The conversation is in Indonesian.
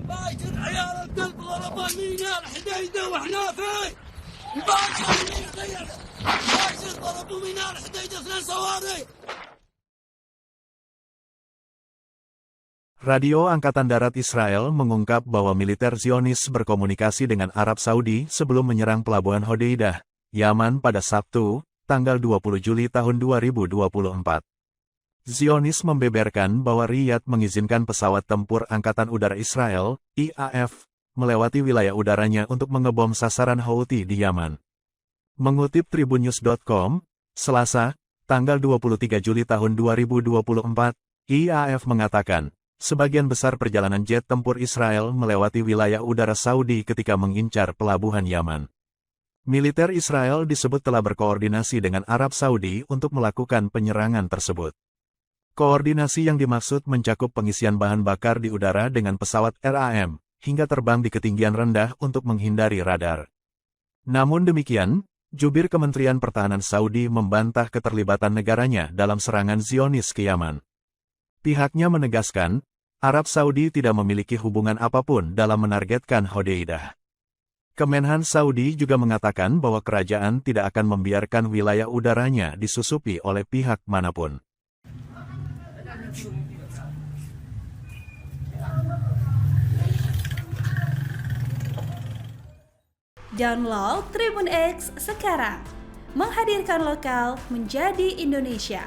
باكر عيال الكلب ضربوا ميناء الحديده واحنا فيه. باكر ضربوا ميناء الحديده 2 صواريخ. Radio Angkatan Darat Israel mengungkap bahwa militer Zionis berkomunikasi dengan Arab Saudi sebelum menyerang pelabuhan Hodeidah, Yaman pada Sabtu, tanggal 20 Juli tahun 2024. Zionis membeberkan bahwa Riyadh mengizinkan pesawat tempur Angkatan Udara Israel, IAF, melewati wilayah udaranya untuk mengebom sasaran Houthi di Yaman. Mengutip tribunnews.com, Selasa, tanggal 23 Juli tahun 2024, IAF mengatakan, sebagian besar perjalanan jet tempur Israel melewati wilayah udara Saudi ketika mengincar pelabuhan Yaman. Militer Israel disebut telah berkoordinasi dengan Arab Saudi untuk melakukan penyerangan tersebut. Koordinasi yang dimaksud mencakup pengisian bahan bakar di udara dengan pesawat RAM, hingga terbang di ketinggian rendah untuk menghindari radar. Namun demikian, jubir Kementerian Pertahanan Saudi membantah keterlibatan negaranya dalam serangan Zionis ke Yaman. Pihaknya menegaskan, Arab Saudi tidak memiliki hubungan apapun dalam menargetkan Hodeidah. Kemenhan Saudi juga mengatakan bahwa kerajaan tidak akan membiarkan wilayah udaranya disusupi oleh pihak manapun. Download Tribun X sekarang, menghadirkan lokal menjadi Indonesia.